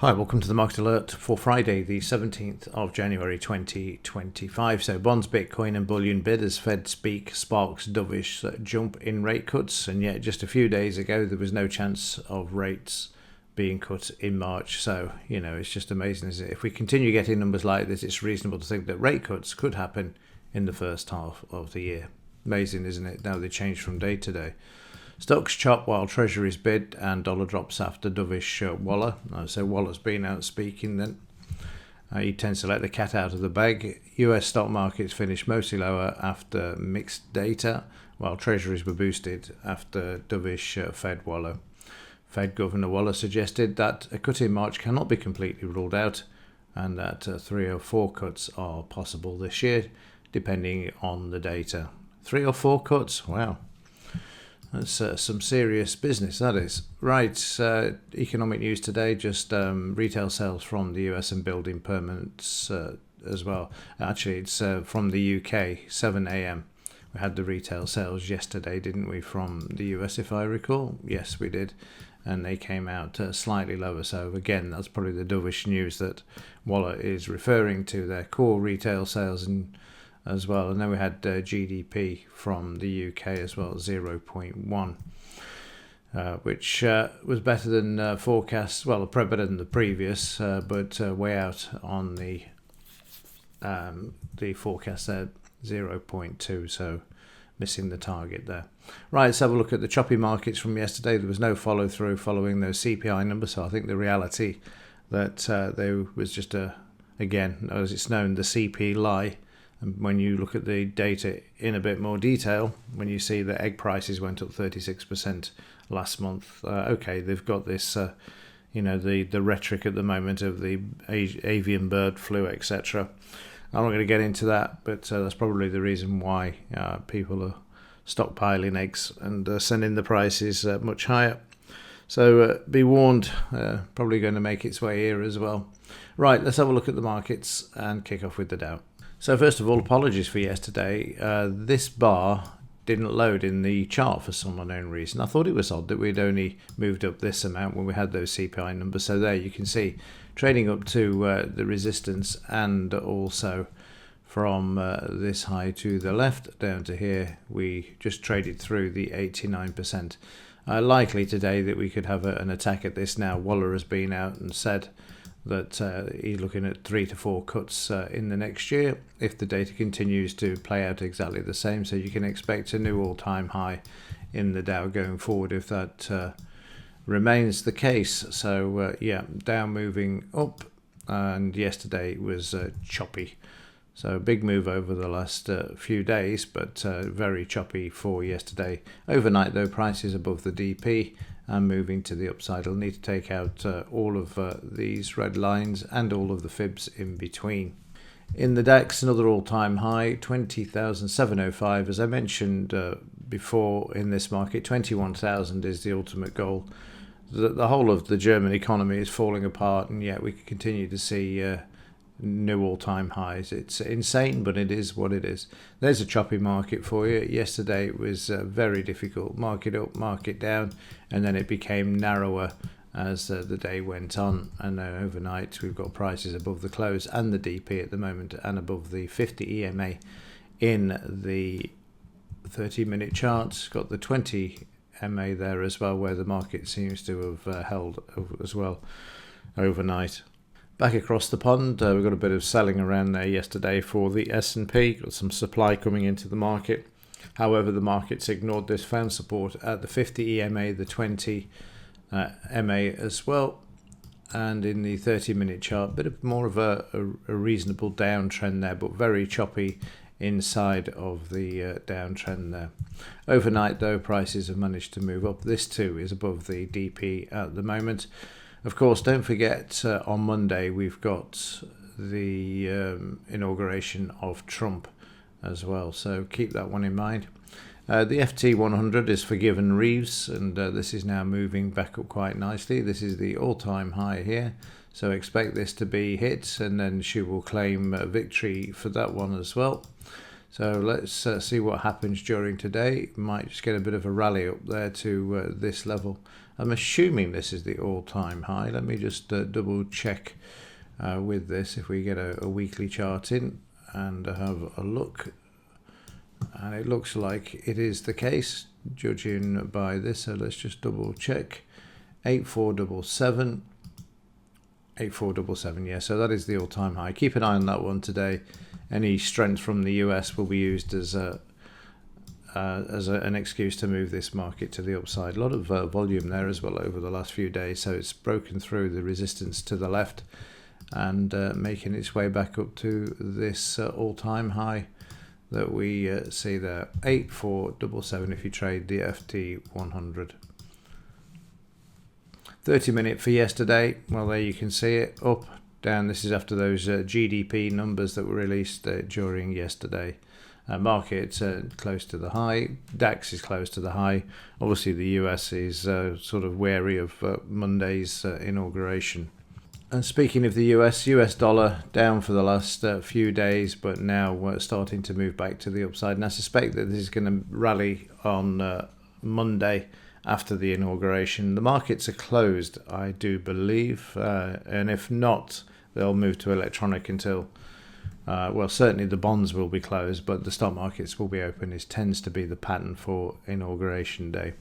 Hi, welcome to the Market Alert for Friday, the 17th of January 2025. So bonds, Bitcoin and bullion bid as Fed speak sparks dovish jump in rate cuts. And yet just a few days ago, there was no chance of rates being cut in March. So, it's just amazing, isn't it? If we continue getting numbers like this, it's reasonable to think that rate cuts could happen in the first half of the year. Amazing, isn't it? Now they change from day to day. Stocks chop while treasuries bid and dollar drops after dovish Waller. So Waller's been out speaking then. He tends to let the cat out of the bag. US stock markets finished mostly lower after mixed data, while treasuries were boosted after dovish Fed Waller. Fed Governor Waller suggested that a cut in March cannot be completely ruled out and that 3 or 4 cuts are possible this year, depending on the data. 3 or 4 cuts? Wow. That's some serious business, that is. Right, economic news today, just retail sales from the US and building permits as well. Actually, it's from the UK, 7 a.m. We had the retail sales yesterday, didn't we, from the US, if I recall? Yes, we did. And they came out slightly lower. So, again, that's probably the dovish news that Waller is referring to, their core retail sales as well. And then we had GDP from the UK as well, 0.1, which was better than forecast. Well, probably better than the previous, but way out on the forecast there, 0.2, so missing the target there. Right, let's have a look at the choppy markets from yesterday. There was no follow through following those CPI numbers, so I think the reality that there was just again, as it's known, the CP lie. And when you look at the data in a bit more detail, when you see that egg prices went up 36% last month, okay, they've got this, the rhetoric at the moment of the avian bird flu, etc. I'm not going to get into that, but that's probably the reason why people are stockpiling eggs and sending the prices much higher. So be warned, probably going to make its way here as well. Right, let's have a look at the markets and kick off with the Dow. So first of all, apologies for yesterday. This bar didn't load in the chart for some unknown reason. I thought it was odd that we'd only moved up this amount when we had those CPI numbers. So there you can see trading up to the resistance and also from this high to the left down to here. We just traded through the 89%. Likely today that we could have an attack at this now. Waller has been out and said that he's looking at 3 to 4 cuts in the next year if the data continues to play out exactly the same. So you can expect a new all-time high in the Dow going forward if that remains the case. So Dow moving up, and yesterday was choppy. So a big move over the last few days, but very choppy for yesterday. Overnight though, prices above the DP and moving to the upside. I'll need to take out all of these red lines and all of the fibs in between. In the DAX, another all-time high, 20,705. As I mentioned before in this market, 21,000 is the ultimate goal. The whole of the German economy is falling apart, and yet we can continue to see new all-time highs. It's insane, but it is what it is. There's a choppy market for you. Yesterday it was very difficult. Market up, market down, and then it became narrower as the day went on. And then overnight we've got prices above the close and the DP at the moment, and above the 50 EMA in the 30-minute chart. Got the 20 MA there as well, where the market seems to have held as well overnight. Back across the pond, we've got a bit of selling around there yesterday for the S&P. Got some supply coming into the market. However, the market's ignored this, found support at the 50 EMA, the 20 MA as well. And in the 30-minute chart, a bit of more of a reasonable downtrend there, but very choppy inside of the downtrend there. Overnight, though, prices have managed to move up. This too is above the DP at the moment. Of course, don't forget, on Monday we've got the inauguration of Trump as well, so keep that one in mind. The FT 100 is forgiven Reeves, and this is now moving back up quite nicely. This is the all-time high here, so expect this to be hit, and then she will claim victory for that one as well. So let's see what happens during today. Might just get a bit of a rally up there to this level. I'm assuming this is the all-time high. Let me just double check with this if we get a weekly chart in and have a look. And it looks like it is the case, judging by this. So let's just double check. 8477. 8477, yeah, so that is the all-time high. Keep an eye on that one today. Any strength from the US will be used as an excuse to move this market to the upside. A lot of volume there as well over the last few days, so it's broken through the resistance to the left and making its way back up to this all-time high that we see there. 8477 if you trade the FT 100. 30-minute for yesterday, well, there you can see it, up, down. This is after those GDP numbers that were released during yesterday. Market close to the high, DAX is close to the high. Obviously the US is sort of wary of Monday's inauguration. And speaking of the US dollar down for the last few days, but now starting to move back to the upside. And I suspect that this is going to rally on Monday after the inauguration. The markets are closed, I do believe, and if not, they'll move to electronic until, well, certainly the bonds will be closed, but the stock markets will be open. It tends to be the pattern for inauguration day.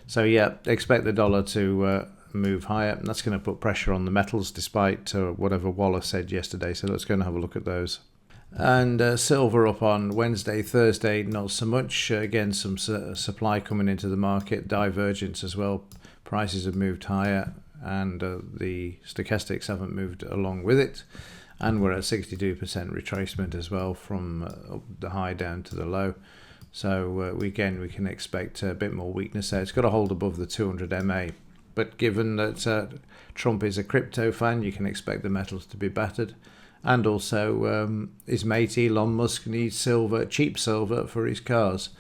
So yeah, expect the dollar to move higher, and that's going to put pressure on the metals despite whatever Wallace said yesterday. So let's go and have a look at those. And silver up on Wednesday, Thursday, not so much. Again, some supply coming into the market, divergence as well. Prices have moved higher, and the stochastics haven't moved along with it. And we're at 62% retracement as well from the high down to the low. So we can expect a bit more weakness there. It's got to hold above the 200 MA. But given that Trump is a crypto fan, you can expect the metals to be battered. And also his mate Elon Musk needs silver, cheap silver for his cars.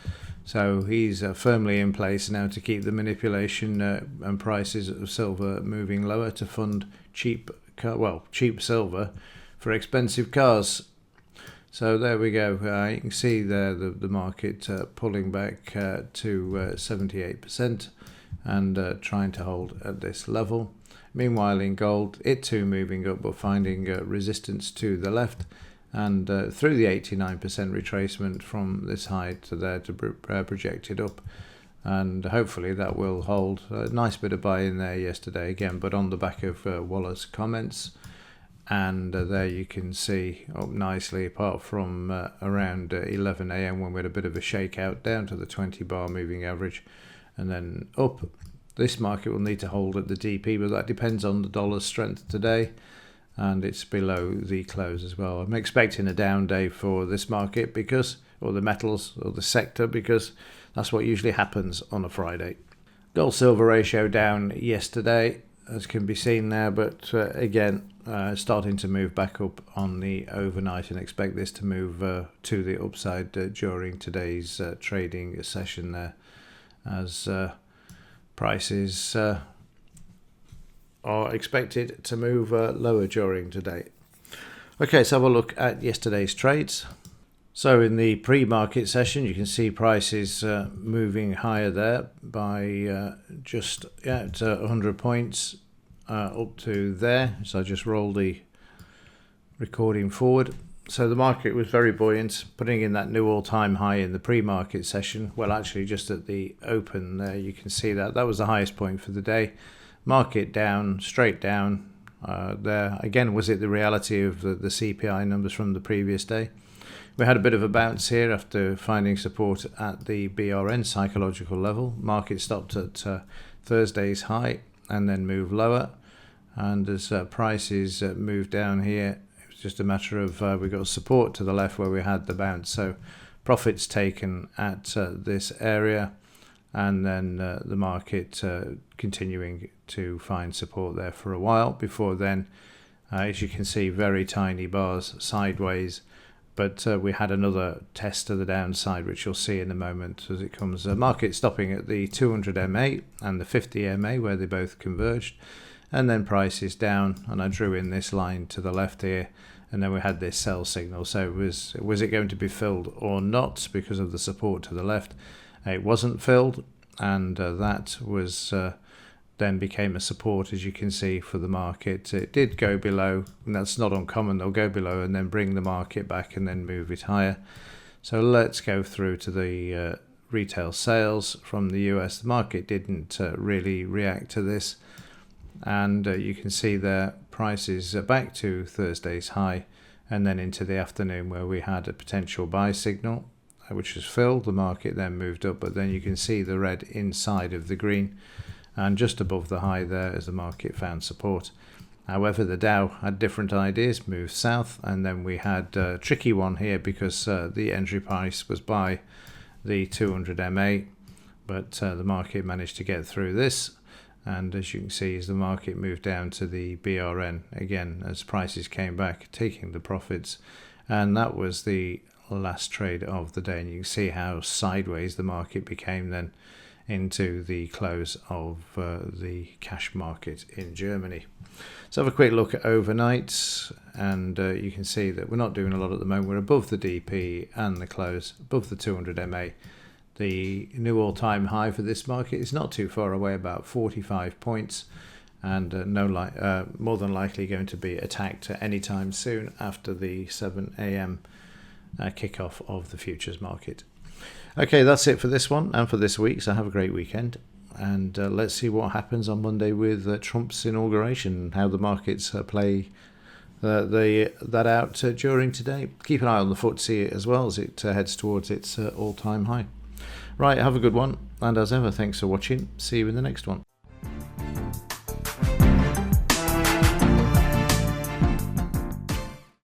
So he's firmly in place now to keep the manipulation and prices of silver moving lower to fund cheap silver for expensive cars. So there we go. You can see there the market pulling back to 78% and trying to hold at this level. Meanwhile, in gold, it too moving up, but finding resistance to the left, and through the 89% retracement from this high to there to projected up, and hopefully that will hold. A nice bit of buy in there yesterday again, but on the back of Wallace comments, and there you can see up nicely, apart from around 11 a.m. when we had a bit of a shakeout down to the 20 bar moving average, and then up. This market will need to hold at the DP, but that depends on the dollar's strength today, and it's below the close as well. I'm expecting a down day for this market or the metals or the sector, because that's what usually happens on a Friday. Gold silver ratio down yesterday, as can be seen there, but again starting to move back up on the overnight, and expect this to move to the upside during today's trading session there, as prices are expected to move lower during today. Okay, let's have a look at yesterday's trades. So in the pre-market session, you can see prices moving higher there by just at 100 points up to there. So I just roll the recording forward. So the market was very buoyant, putting in that new all-time high in the pre-market session. Well, actually, just at the open there, you can see that was the highest point for the day. Market down, straight down there. Again, was it the reality of the CPI numbers from the previous day? We had a bit of a bounce here after finding support at the BRN psychological level. Market stopped at Thursday's high and then moved lower. And as prices moved down here, just a matter of we got support to the left where we had the bounce, so profits taken at this area, and then the market continuing to find support there for a while before then, as you can see, very tiny bars sideways, but we had another test to the downside, which you'll see in a moment as it comes. Market stopping at the 200 MA and the 50 MA where they both converged, and then prices down, and I drew in this line to the left here. and then we had this sell signal. So was it going to be filled or not because of the support to the left? It wasn't filled, and that was then became a support, as you can see, for the market. It did go below, and that's not uncommon. They'll go below and then bring the market back and then move it higher. So let's go through to the retail sales from the US. The market didn't really react to this, and you can see their prices are back to Thursday's high, and then into the afternoon where we had a potential buy signal, which was filled. The market then moved up, but then you can see the red inside of the green, and just above the high there as the market found support. However, the Dow had different ideas, moved south, and then we had a tricky one here because the entry price was by the 200 MA, but the market managed to get through this, and as you can see, as the market moved down to the BRN again as prices came back, taking the profits, and that was the last trade of the day. And you can see how sideways the market became then into the close of the cash market in Germany. So have a quick look at overnight, and you can see that we're not doing a lot at the moment. We're above the DP and the close, above the 200 MA. The new all-time high for this market is not too far away, about 45 points, and more than likely going to be attacked at any time soon after the 7 a.m. Kickoff of the futures market. Okay, that's it for this one and for this week, so have a great weekend, and let's see what happens on Monday with Trump's inauguration and how the markets play that out during today. Keep an eye on the FTSE as well as it heads towards its all-time high. Right, have a good one, and as ever, thanks for watching. See you in the next one.